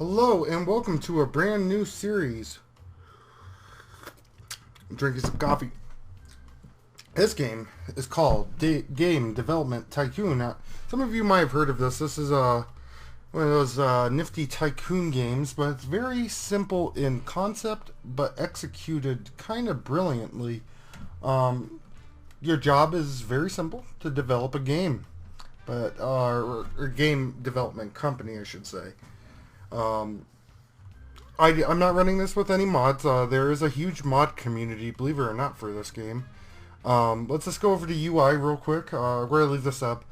Hello and welcome to a brand new series. I'm drinking some coffee. This game is called Game Development Tycoon. Now, some of you might have heard of this. This is one of those nifty tycoon games, but it's very simple in concept, but executed kind of brilliantly. Your job is very simple, to develop a game, but or game development company, I should say. I'm not running this with any mods. There is a huge mod community, believe it or not, for this game. Let's just go over to UI real quick. Where I leave this up.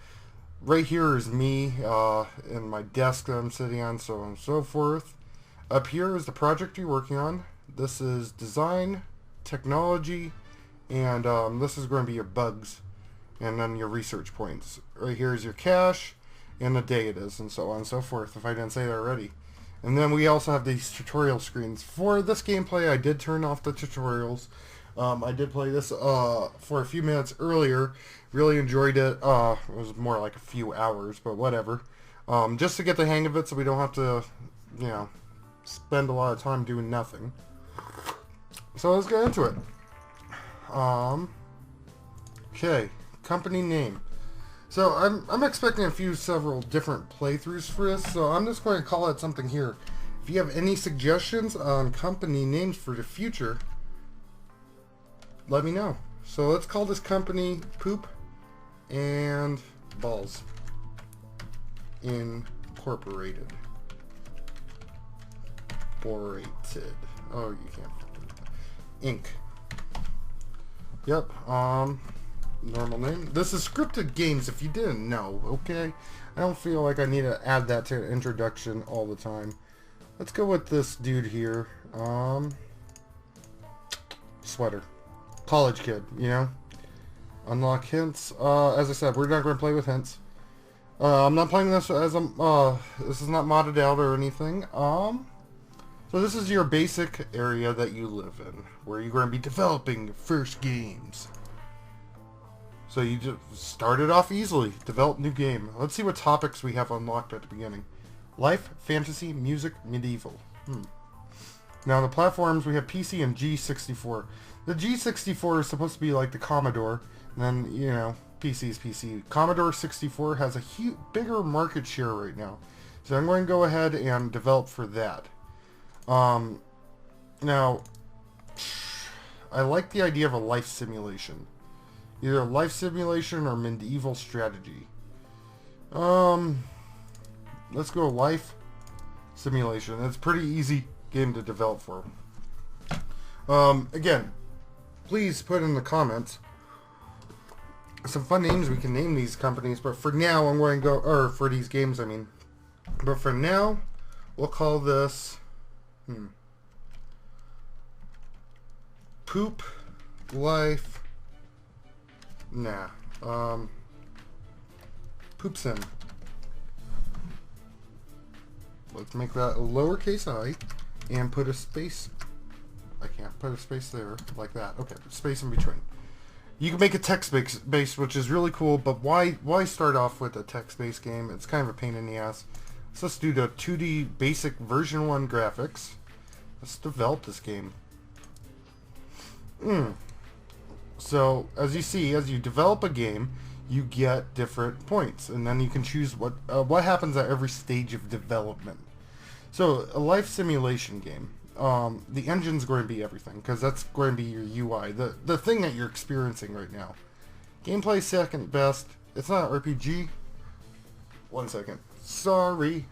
Right here is me and my desk that I'm sitting on, so on and so forth. Up here is the project you're working on. This is design, technology, and this is going to be your bugs, and then your research points. Right here is your cache, and the day it is, and so on and so forth, if I didn't say that already. And then we also have these tutorial screens. For this gameplay, I did turn off the tutorials. I did play this for a few minutes earlier. Really enjoyed it. It was more like a few hours, but whatever. Just to get the hang of it so we don't have to, spend a lot of time doing nothing. So let's get into it. Okay, company name. So I'm expecting several different playthroughs for this, so I'm just going to call it something here. If you have any suggestions on company names for the future, let me know. So let's call this company Poop and Balls Incorporated. Incorporated. Oh, you can't. Inc. Yep. Normal name. This is Scripted Games, if you didn't know, okay? I don't feel like I need to add that to the introduction all the time. Let's go with this dude here. Sweater. College kid, Unlock hints. As I said, we're not going to play with hints. I'm not playing this as this is not modded out or anything. So this is your basic area that you live in, where you're going to be developing your first games. So you just start it off easily. Develop new game. Let's see what topics we have unlocked at the beginning. Life, fantasy, music, medieval. Now the platforms, we have PC and G64. The G64 is supposed to be like the Commodore. And then, PC is PC. Commodore 64 has a bigger market share right now. So I'm going to go ahead and develop for that. Now, I like the idea of a life simulation. Either life simulation or medieval strategy. Let's go life simulation. It's a pretty easy game to develop for. Again, please put in the comments some fun names we can name these companies, but for now I'm going to go, or for these games I mean. But for now, we'll call this Poop Life. Nah. Poop Sim. Let's make that a lowercase I and put a space. I can't put a space there like that. Okay, space in between. You can make a text-based, which is really cool, but why start off with a text-based game? It's kind of a pain in the ass. So let's do the 2D basic version 1 graphics. Let's develop this game. So, as you see, as you develop a game, you get different points, and then you can choose what happens at every stage of development. So, a life simulation game. The engine's going to be everything, because that's going to be your UI, the thing that you're experiencing right now. Gameplay second best. It's not an RPG. 1 second. Sorry.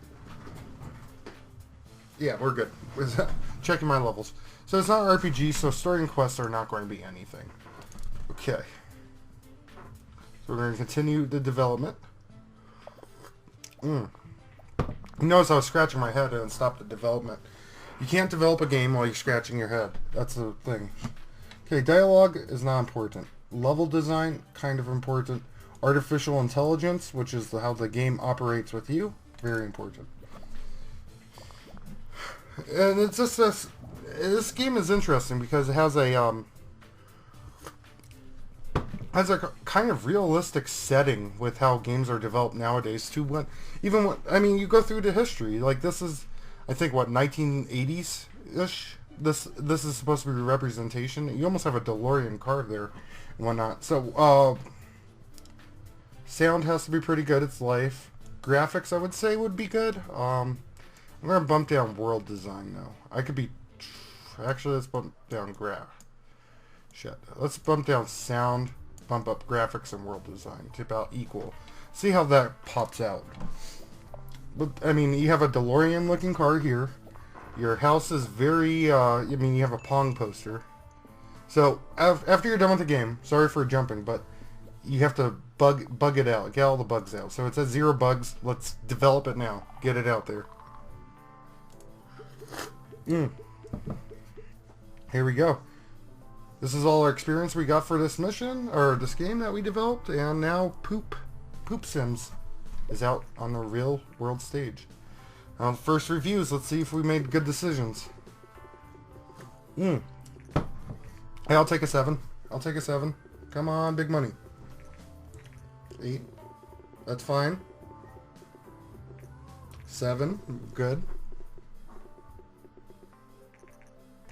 Yeah, we're good. Checking my levels. So it's not an RPG, so starting quests are not going to be anything. Okay. So we're going to continue the development. You notice I was scratching my head and stopped the development. You can't develop a game while you're scratching your head. That's the thing. Okay, dialogue is not important. Level design, kind of important. Artificial intelligence, which is how the game operates with you, very important. And it's just this game is interesting because it has a kind of realistic setting with how games are developed nowadays too. I mean, you go through the history, like this is I think, what, 1980s-ish? This is supposed to be a representation. You almost have a DeLorean car there and whatnot. So, sound has to be pretty good. It's life. Graphics, I would say, would be good. I'm going to bump down world design, though. I could be... Actually, let's bump down Shit. Let's bump down sound, bump up graphics, and world design to about equal. See how that pops out. But, I mean, you have a DeLorean-looking car here. Your house is very, I mean, you have a Pong poster. So, after you're done with the game, sorry for jumping, but you have to bug it out. Get all the bugs out. So it says 0 bugs. Let's develop it now. Get it out there. Here we go. This is all our experience we got for this mission, or this game that we developed, and now Poop Sims is out on the real world stage. First reviews, let's see if we made good decisions. Hey, I'll take a 7. I'll take a 7. Come on, big money. 8. That's fine. 7. Good.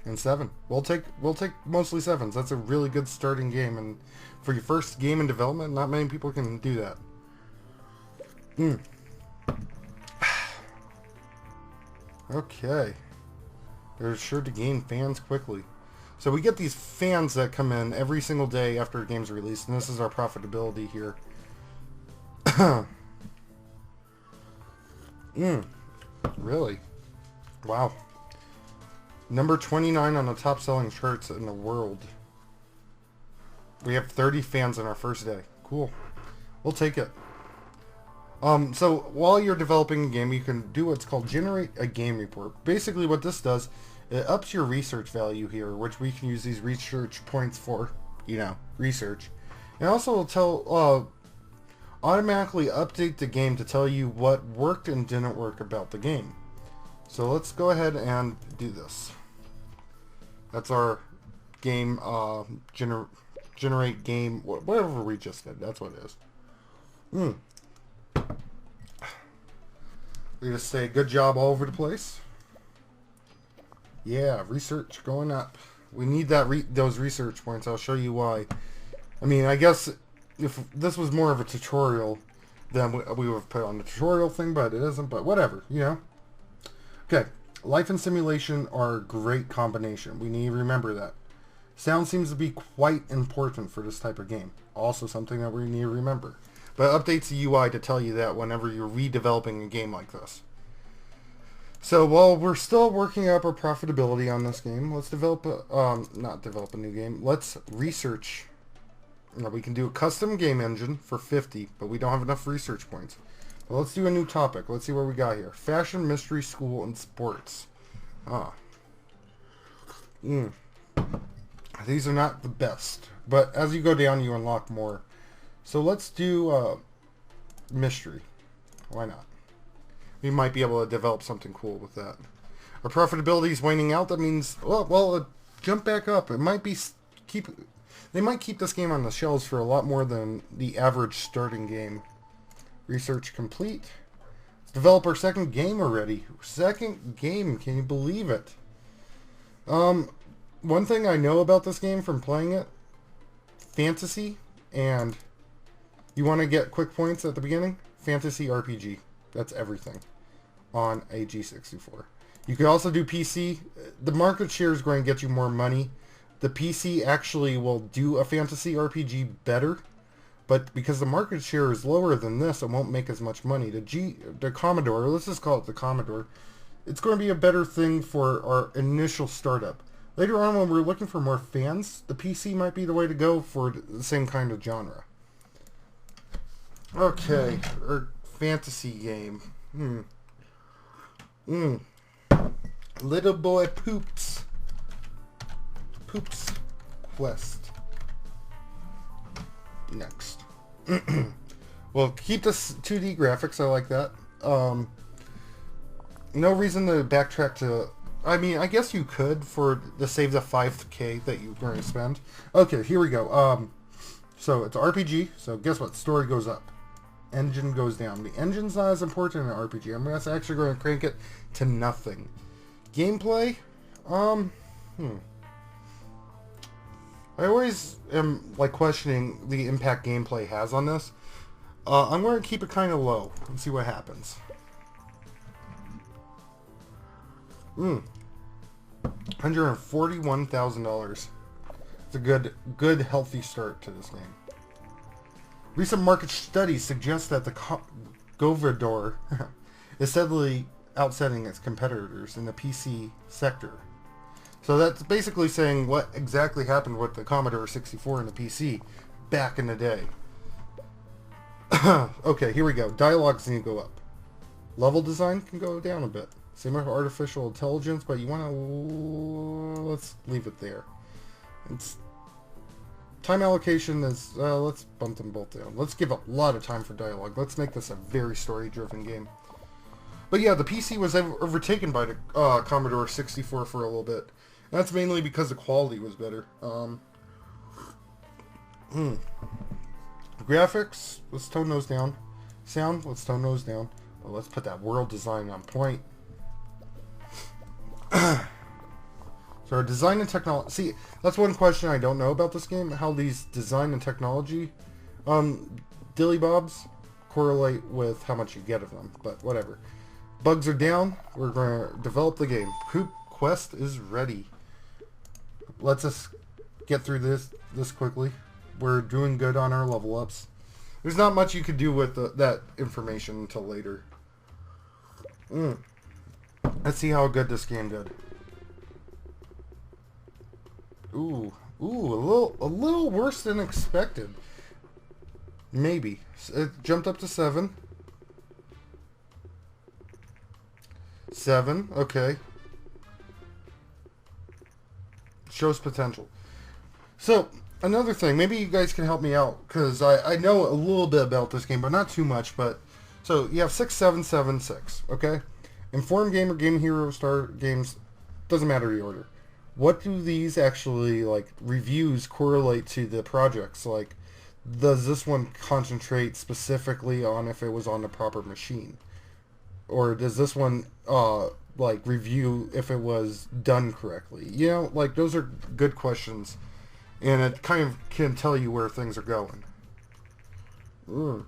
And 7. We'll take mostly 7s. That's a really good starting game, and for your first game in development, not many people can do that. Okay. They're sure to gain fans quickly. So we get these fans that come in every single day after a game's released, and this is our profitability here. Really? Wow. Number 29 on the top selling charts in the world. We have 30 fans in our first day. Cool. We'll take it. So while you're developing a game, you can do what's called generate a game report. Basically what this does, it ups your research value here, which we can use these research points for, you know, research. And also will tell, automatically update the game to tell you what worked and didn't work about the game. So let's go ahead and do this. That's our game, generate game, whatever we just did. That's what it is. We just say good job all over the place. Yeah, research going up. We need those research points. I'll show you why. I mean, I guess if this was more of a tutorial, then we would have put on the tutorial thing, but it isn't. But whatever, you know. Okay, life and simulation are a great combination. We need to remember that. Sound seems to be quite important for this type of game. Also something that we need to remember. But it updates the UI to tell you that whenever you're redeveloping a game like this. So while we're still working up our profitability on this game, let's develop not develop a new game. Let's research. Now we can do a custom game engine for 50, but we don't have enough research points. Well, let's do a new topic. Let's see what we got here. Fashion, mystery, school, and sports. These are not the best, but as you go down, you unlock more. So let's do mystery. Why not? We might be able to develop something cool with that. Our profitability is waning out. That means, well, jump back up. It might be they might keep this game on the shelves for a lot more than the average starting game. Research complete. Let's develop our second game already. Second game. Can you believe it? One thing I know about this game from playing it, fantasy, and you want to get quick points at the beginning, fantasy RPG. That's everything on a G64. You can also do PC. The market share is going to get you more money. The PC actually will do a fantasy RPG better, but because the market share is lower than this, it won't make as much money. The Commodore, let's just call it the Commodore, it's going to be a better thing for our initial startup. Later on, when we're looking for more fans, the PC might be the way to go for the same kind of genre. Okay, our fantasy game. Little boy Poops. Poops Quest. Next. Well, keep this 2D graphics. I like that. No reason to backtrack to... I mean, I guess you could to save the 5K that you're going to spend. Okay, here we go. So it's RPG. So guess what? Story goes up. engine goes down. The engine's not as important in an RPG. I'm actually going to crank it to nothing. Gameplay, I always am like questioning the impact gameplay has on this. I'm going to keep it kind of low and see what happens. $141,000. It's a good, healthy start to this game. Recent market studies suggest that the Govador is steadily outselling its competitors in the PC sector. So that's basically saying what exactly happened with the Commodore 64 and the PC back in the day. Okay, here we go. Dialogues need to go up. Level design can go down a bit. Same with artificial intelligence, but you want to... let's leave it there. It's... time allocation is... let's bump them both down. Let's give a lot of time for dialogue. Let's make this a very story-driven game. But yeah, the PC was overtaken by the Commodore 64 for a little bit. And that's mainly because the quality was better. Graphics, let's tone those down. Sound, let's tone those down. Well, let's put that world design on point. So our design and technology... see, that's one question I don't know about this game. How these design and technology dillybobs correlate with how much you get of them. But whatever. Bugs are down. We're going to develop the game. Poop Quest is ready. Let's us get through this quickly. We're doing good on our level ups. There's not much you could do with that information until later. Let's see how good this game did. Ooh, a little worse than expected. Maybe. It jumped up to 7. 7, okay. Shows potential. So, another thing, maybe you guys can help me out, because I know a little bit about this game, but not too much, but... so, you have 6, 7, 7, 6, okay? Inform Gamer, Game Hero, Star Games, doesn't matter the order. What do these actually, like, reviews correlate to the projects? Like, does this one concentrate specifically on if it was on the proper machine? Or does this one, like, review if it was done correctly? You know, like, those are good questions. And it kind of can tell you where things are going. We're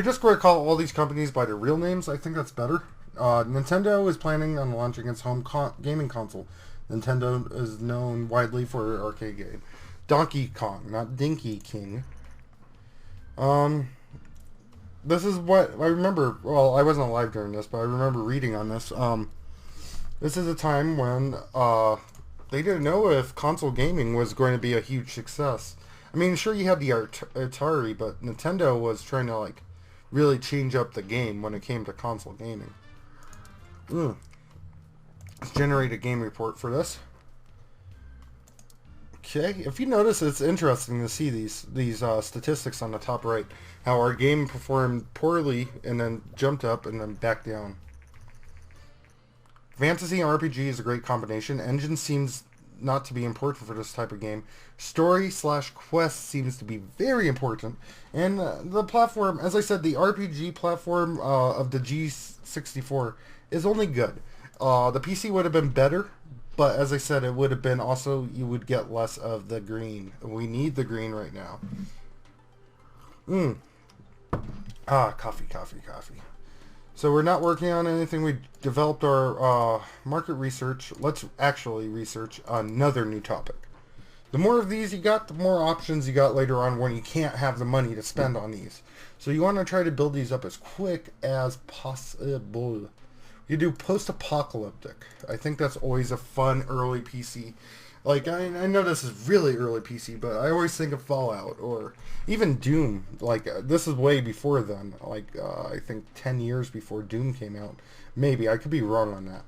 just going to call all these companies by their real names. I think that's better. Nintendo is planning on launching its home gaming console. Nintendo is known widely for an arcade game. Donkey Kong, not Dinky King. This is what I remember. Well, I wasn't alive during this, but I remember reading on this. This is a time when they didn't know if console gaming was going to be a huge success. I mean, sure, you had the Atari, but Nintendo was trying to, like, really change up the game when it came to console gaming. Let's generate a game report for this. Okay, if you notice, it's interesting to see these statistics on the top right. How our game performed poorly and then jumped up and then back down. Fantasy and RPG is a great combination. Engine seems not to be important for this type of game. Story/quest seems to be very important. And the platform, as I said, the RPG platform of the G64 is only good. The PC would have been better, but as I said, it would have been also, you would get less of the green. We need the green right now. Coffee. So we're not working on anything. We developed our market research. Let's actually research another new topic. The more of these you got, the more options you got later on when you can't have the money to spend on these. So you want to try to build these up as quick as possible. You do post-apocalyptic. I think that's always a fun early PC. Like, I know this is really early PC, but I always think of Fallout or even Doom. Like, this is way before then. Like, I think 10 years before Doom came out. Maybe. I could be wrong on that.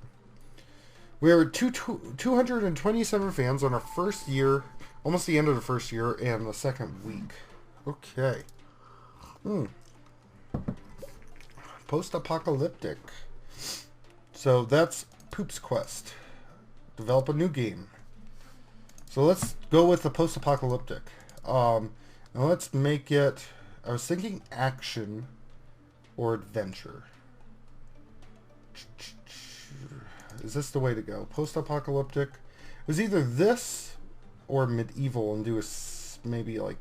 We are 227 fans on our first year, almost the end of the first year, and the second week. Okay. Post-apocalyptic. So that's Poop's Quest. Develop a new game. So let's go with the post-apocalyptic. And let's make it I was thinking action or adventure. Is this the way to go? Post-apocalyptic. It was either this or medieval, and do a maybe like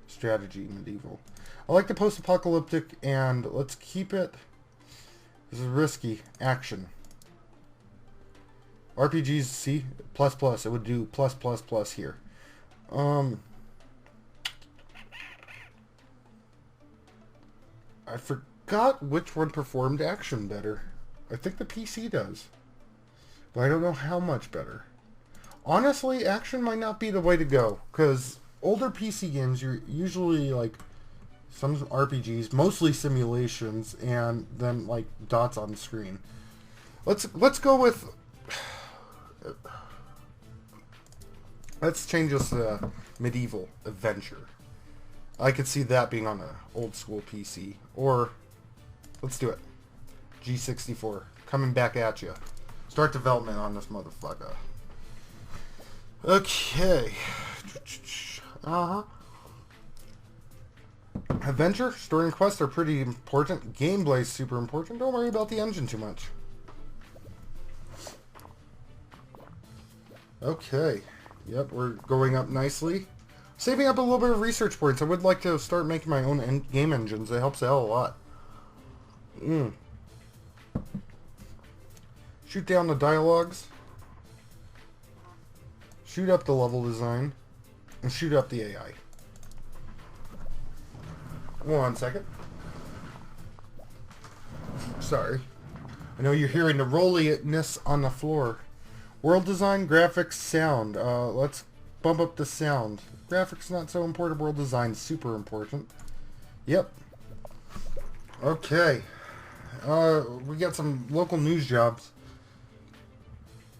strategy medieval. I like the post-apocalyptic, and let's keep it. This is risky. Action. RPGs, see? Plus plus. It would do plus plus plus here. I forgot which one performed action better. I think the PC does. But I don't know how much better. Honestly, action might not be the way to go. Because older PC games, you're usually like some RPGs, mostly simulations, and then like dots on the screen. Let's go with... Let's change this to medieval adventure. I could see that being on an old school PC. Or, let's do it. G64. Coming back at you. Start development on this motherfucker. Okay. Adventure, story, and quest are pretty important. Gameplay is super important. Don't worry about the engine too much. Okay. Yep, we're going up nicely. Saving up a little bit of research points. I would like to start making my own game engines. It helps out a lot. Shoot down the dialogues. Shoot up the level design. And shoot up the AI. 1 second. Sorry. I know you're hearing the rolliness on the floor. World design, graphics, sound. Let's bump up the sound. Graphics not so important. World design super important. Yep. Okay. We got some local news jobs.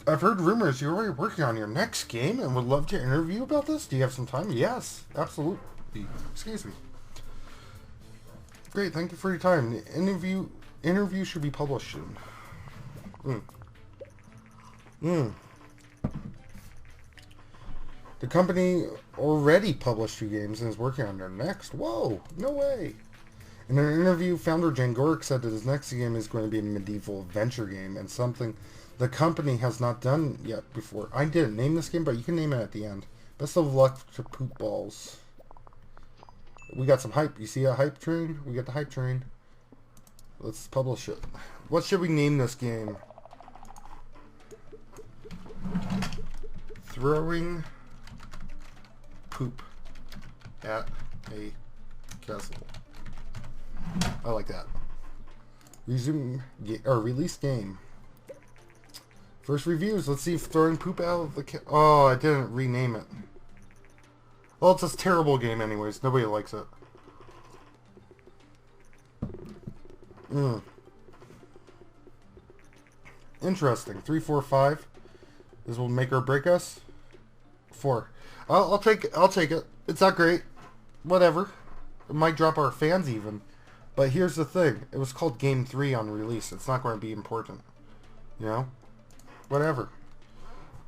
I've heard rumors you're already working on your next game and would love to interview about this. Do you have some time? Yes, absolutely. Excuse me. Great, thank you for your time. The interview should be published soon. The company already published 2 games and is working on their next. Whoa, no way. In an interview, founder Jan Gorek said that his next game is going to be a medieval adventure game and something the company has not done yet before. I didn't name this game, but you can name it at the end. Best of luck to poop balls. We got some hype. You see a hype train? We got the hype train. Let's publish it. What should we name this game? Throwing poop at a castle. I like that. Resume or release game. First reviews. Let's see if throwing poop out of the oh, I didn't rename it. Well, it's a terrible game anyways. Nobody likes it. Interesting. 3, 4, 5. This will make or break us. 4. I'll take it. It's not great. Whatever. It might drop our fans even. But here's the thing. It was called Game 3 on release. It's not going to be important. You know? Whatever.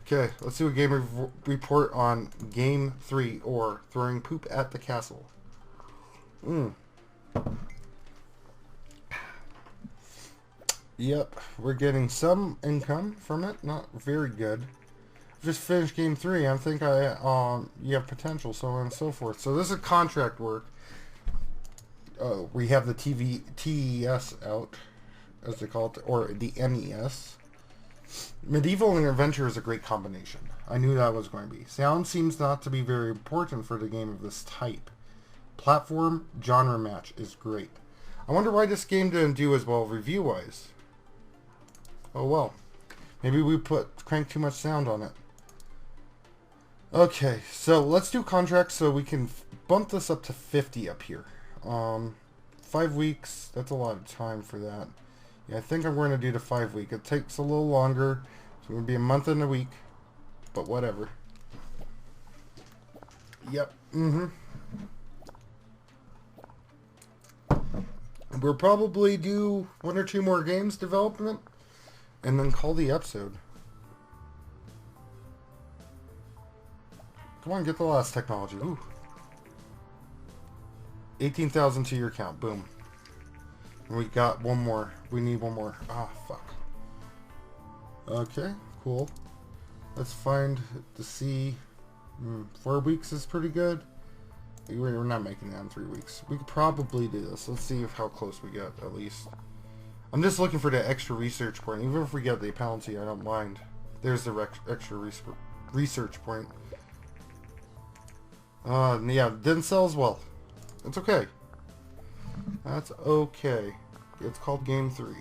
Okay, let's do a game report on Game 3 or Throwing Poop at the Castle. Yep, we're getting some income from it. Not very good. Just finished Game 3. I think you have potential, so on and so forth. So this is contract work. We have the TES out, as they call it, or the NES. Medieval and adventure is a great combination. I knew that was going to be. Sound seems not to be very important for the game of this type. Platform genre match is great. I wonder why this game didn't do as well review-wise. Oh well. Maybe we cranked too much sound on it. Okay, so let's do contracts so we can bump this up to 50 up here. 5 weeks, that's a lot of time for that. Yeah, I think I'm going to do the 5 week. It takes a little longer. It's going to be a month and a week. But whatever. Yep. We'll probably do 1 or 2 more games development. And then call the episode. Come on, get the last technology. Ooh. 18,000 to your account. Boom. And we got one more. We need one more. Ah, fuck. Okay, cool. Let's find the sea. 4 weeks is pretty good. We're not making that in 3 weeks. We could probably do this. Let's see how close we get, at least. I'm just looking for the extra research point. Even if we get the penalty, I don't mind. There's the extra research point. Yeah, didn't sell as well. It's okay. That's okay. It's called Game 3.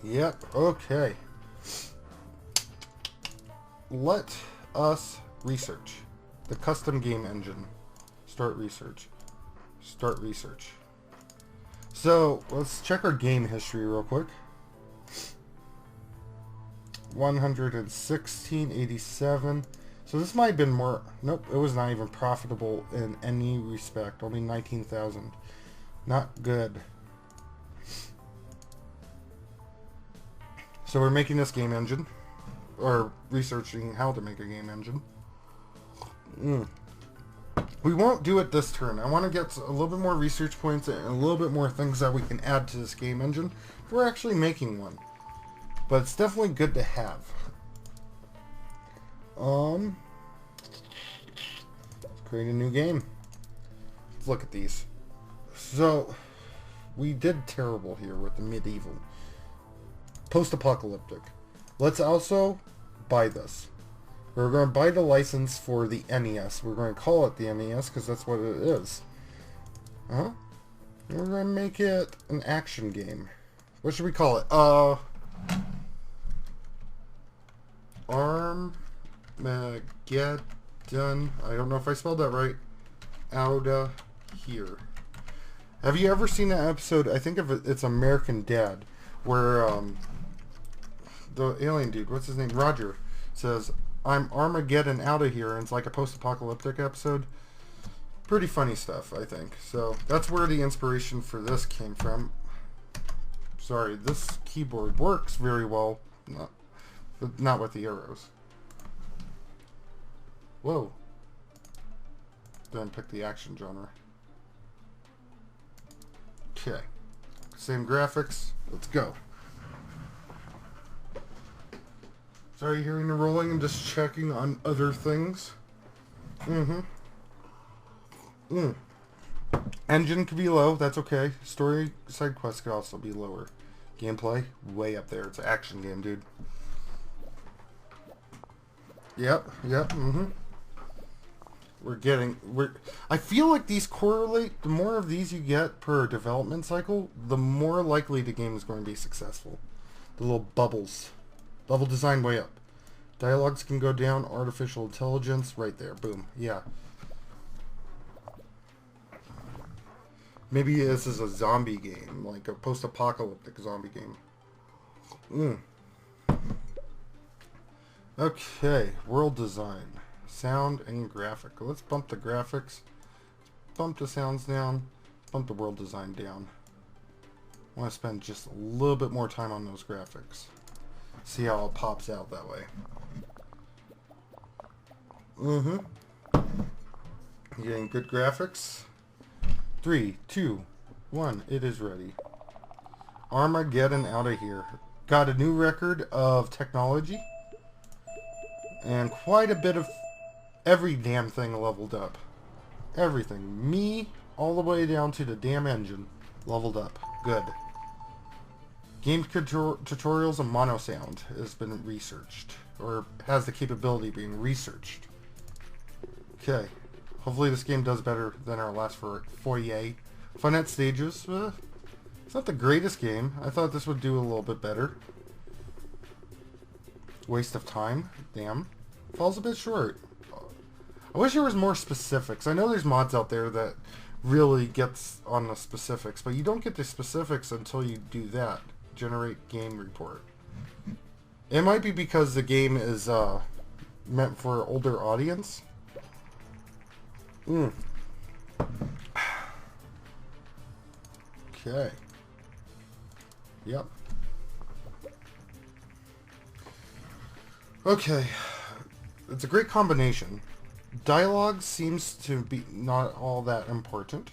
Yep, okay. Let us research. The custom game engine. Start research. Start research. So, let's check our game history real quick. 116.87. So this might have been more... Nope, it was not even profitable in any respect. Only 19,000. Not good. So we're making this game engine. Or researching how to make a game engine. We won't do it this turn. I want to get a little bit more research points and a little bit more things that we can add to this game engine. We're actually making one. But it's definitely good to have. Let's create a new game. Let's look at these. So, we did terrible here with the medieval. Post-apocalyptic. Let's also buy this. We're going to buy the license for the NES. We're going to call it the NES because that's what it is. We're going to make it an action game. What should we call it? Armageddon. I don't know if I spelled that right. Outta here. Have you ever seen that episode? I think of it, it's American Dad, where the alien dude, what's his name, Roger, says, "I'm Armageddon out of here," and it's like a post-apocalyptic episode. Pretty funny stuff, I think. So that's where the inspiration for this came from. Sorry, this keyboard works very well, but not with the arrows. Whoa. Didn't pick the action genre. Okay. Same graphics. Let's go. Sorry you're hearing the rolling. I'm just checking on other things. Engine could be low. That's okay. Story side quests could also be lower. Gameplay, way up there. It's an action game, dude. Yep. I feel like these correlate. The more of these you get per development cycle, the more likely the game is going to be successful. The little bubbles. Level design way up. Dialogues can go down. Artificial intelligence right there. Boom. Yeah. Maybe this is a zombie game, like a post-apocalyptic zombie game. Okay, world design, sound and graphic. Let's bump the graphics, bump the sounds down, bump the world design down. I want to spend just a little bit more time on those graphics. See how it pops out that way. Getting good graphics. 3, 2, 1, it is ready. Armageddon out of here. Got a new record of technology. And quite a bit of every damn thing leveled up. Everything. Me, all the way down to the damn engine, leveled up. Good. Game tutorials and mono sound has been researched. Or has the capability of being researched. Okay. Hopefully this game does better than our last foyer. Finite stages. It's not the greatest game. I thought this would do a little bit better. Waste of time. Damn. Falls a bit short. I wish there was more specifics. I know there's mods out there that really gets on the specifics, but you don't get the specifics until you do that. Generate game report. It might be because the game is meant for an older audience. Okay. Yep. Okay. It's a great combination. Dialogue seems to be not all that important.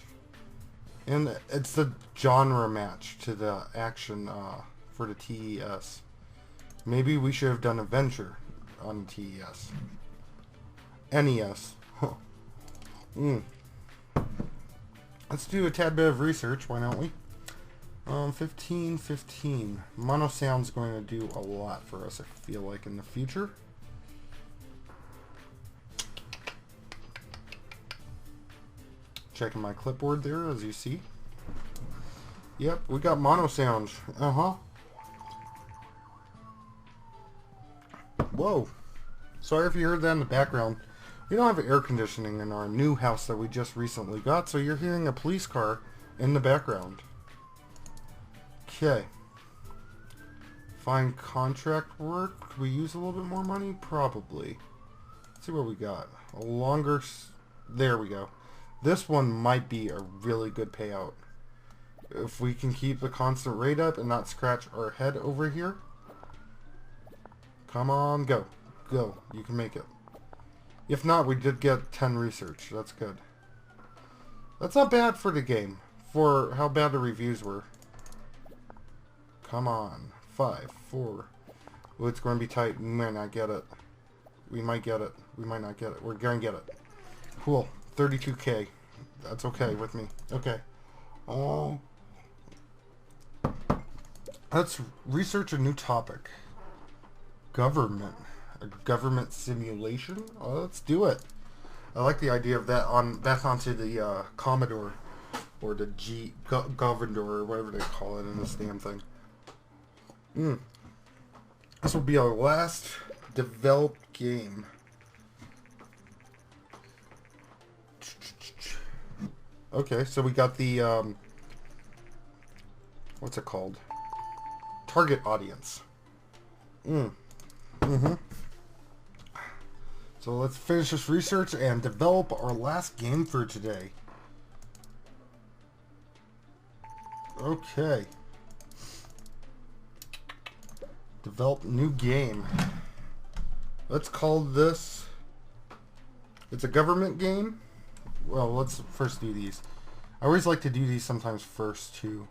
And it's the genre match to the action for the TES. Maybe we should have done Adventure on the TES. NES. Let's do a tad bit of research, why don't we? 15. Mono sound's going to do a lot for us, I feel like, in the future. Checking my clipboard there, as you see. Yep, we got mono sounds. Whoa. Sorry if you heard that in the background. We don't have air conditioning in our new house that we just recently got, so you're hearing a police car in the background. Okay. Find contract work. Could we use a little bit more money? Probably. Let's see what we got. A longer... There we go. This one might be a really good payout. If we can keep the constant rate up and not scratch our head over here. Come on, go. Go. You can make it. If not, we did get 10 research. That's good. That's not bad for the game. For how bad the reviews were. Come on. 5, 4. Oh, it's going to be tight. We might not get it. We might get it. We might not get it. We're going to get it. Cool. 32K. That's okay with me. Okay. Oh. Let's research a new topic. Government. A government simulation? Oh, let's do it. I like the idea of that on back onto the Commodore or the Governor or whatever they call it in this damn thing. This will be our last developed game. Okay, so we got the what's it called? Target audience. So let's finish this research and develop our last game for today. Okay. Develop new game. Let's call this... It's a government game. Well, let's first do these. I always like to do these sometimes first too.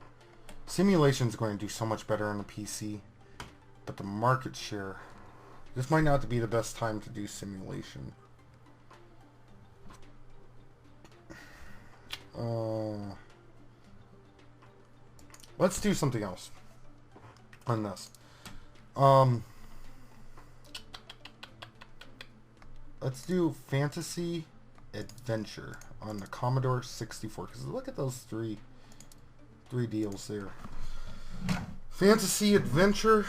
Simulation's going to do so much better on the PC. But the market share... This might not be the best time to do simulation. Let's do something else on this. Let's do fantasy adventure on the Commodore 64. Because look at those three deals there. Fantasy adventure.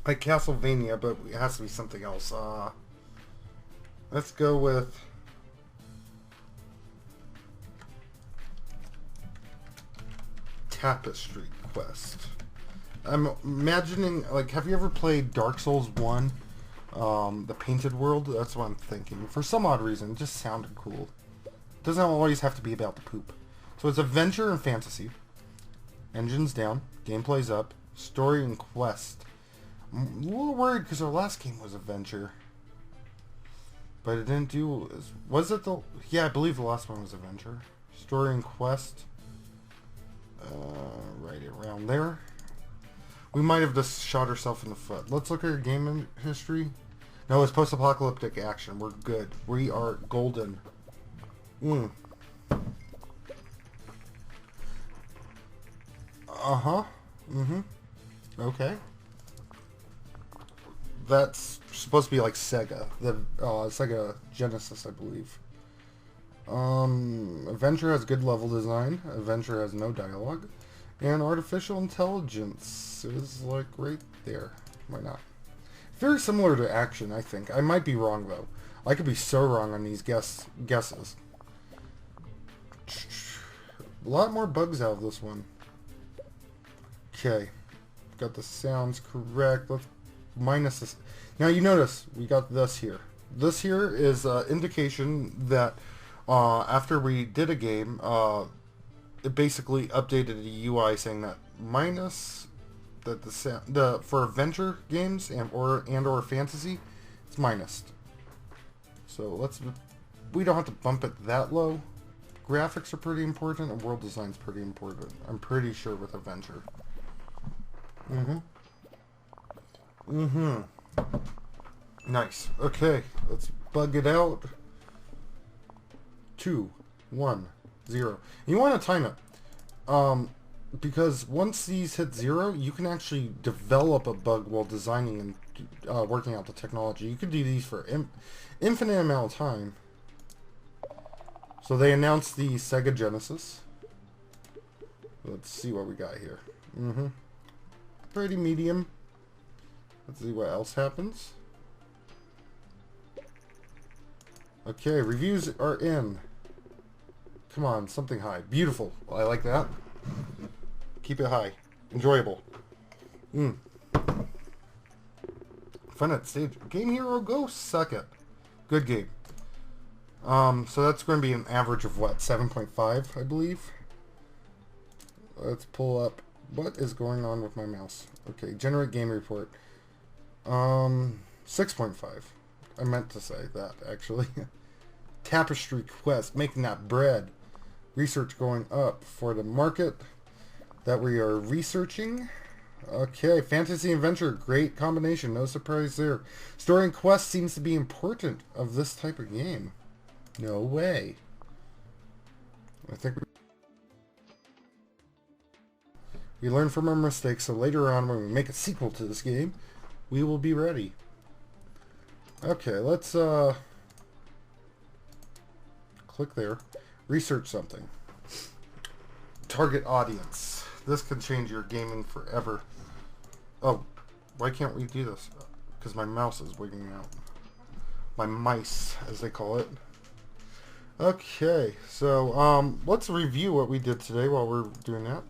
Like Castlevania, but it has to be something else. Let's go with Tapestry Quest. I'm imagining, like, have you ever played Dark Souls 1? The Painted World? That's what I'm thinking. For some odd reason, it just sounded cool. It doesn't always have to be about the poop. So it's adventure and fantasy. Engines down. Gameplay's up. Story and quest. I'm a little worried because our last game was adventure. But it didn't do... Was it the... Yeah, I believe the last one was adventure. Story and quest. Right around there. We might have just shot ourselves in the foot. Let's look at our game history. No, it's post-apocalyptic action. We're good. We are golden. Okay. That's supposed to be like Sega. The Sega Genesis, I believe. Adventure has good level design. Adventure has no dialogue. And artificial intelligence is like right there. Why not? Very similar to action, I think. I might be wrong though. I could be so wrong on these guesses. A lot more bugs out of this one. Okay. Got the sounds correct. Let's minus this. Now you notice we got this here. This here is indication that after we did a game, it basically updated the UI saying that minus that for adventure games and or fantasy, it's minus. So we don't have to bump it that low. Graphics are pretty important, and world design's pretty important. I'm pretty sure with Adventure. Nice. Okay, let's bug it out. 2, 1, 0. You want to time it. Because once these hit 0, you can actually develop a bug while designing and working out the technology. You could do these for infinite amount of time. So they announced the Sega Genesis. Let's see what we got here. Pretty medium. Let's see what else happens. Okay, reviews are in. Come on, something high. Beautiful. I like that. Keep it high. Enjoyable. Fun at stage. Game Hero Go suck it. Good game. So that's going to be an average of what? 7.5, I believe. Let's pull up. What is going on with my mouse? Okay, generate game report. 6.5. I meant to say that, actually. Tapestry quest, making that bread. Research going up for the market that we are researching. Okay, fantasy adventure, great combination, no surprise there. Story and quest seems to be important of this type of game. No way. I think we learn from our mistakes, so later on when we make a sequel to this game, we will be ready. Okay, let's click there. Research something. Target audience. This can change your gaming forever. Oh, why can't we do this? Because my mouse is wigging out. My mice, as they call it. Okay, so let's review what we did today while we're doing that.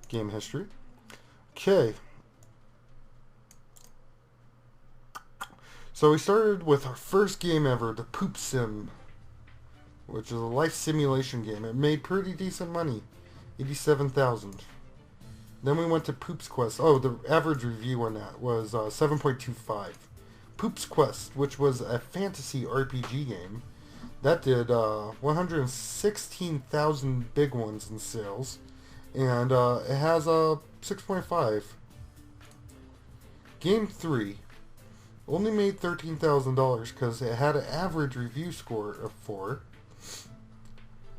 Game history. Okay. So we started with our first game ever, the Poop Sim, which is a life simulation game. It made pretty decent money, 87,000. Then we went to Poop's Quest. Oh, the average review on that was 7.25. Poop's Quest, which was a fantasy RPG game, that did 116,000 big ones in sales, and it has a 6.5. Game 3 only made $13,000 because it had an average review score of 4.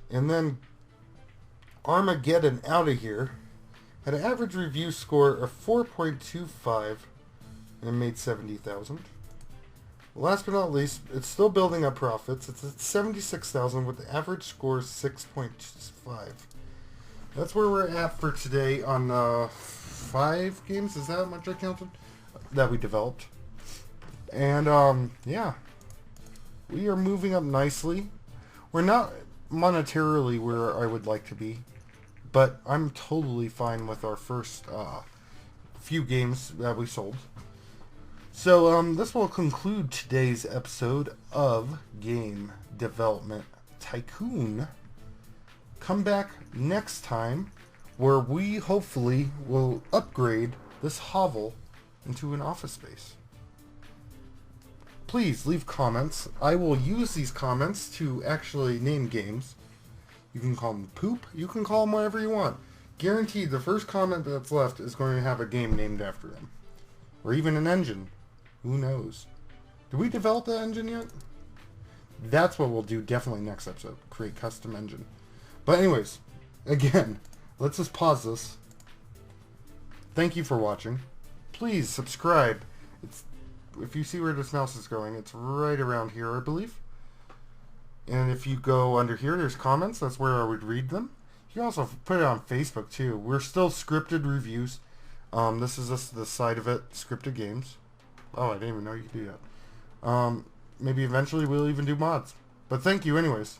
And then Armageddon Out of Here had an average review score of 4.25 and made 70,000. Last but not least, it's still building up profits. It's at 76,000 with the average score 6.5. That's where we're at for today on 5 games. Is that how much I counted? That we developed. And yeah, we are moving up nicely. We're not monetarily where I would like to be, but I'm totally fine with our first few games that we sold. So this will conclude today's episode of Game Development Tycoon. Come back next time where we hopefully will upgrade this hovel into an office space. Please leave comments. I will use these comments to actually name games. You can call them poop. You can call them whatever you want. Guaranteed the first comment that's left is going to have a game named after them. Or even an engine. Who knows? Did we develop that engine yet? That's what we'll do definitely next episode. Create custom engine. But anyways, again, let's just pause this. Thank you for watching. Please subscribe. If you see where this mouse is going, it's right around here, I believe. And if you go under here, there's comments. That's where I would read them. You can also put it on Facebook, too. We're still scripted reviews. This is just the side of it, scripted games. Oh, I didn't even know you could do that. Maybe eventually we'll even do mods. But thank you anyways.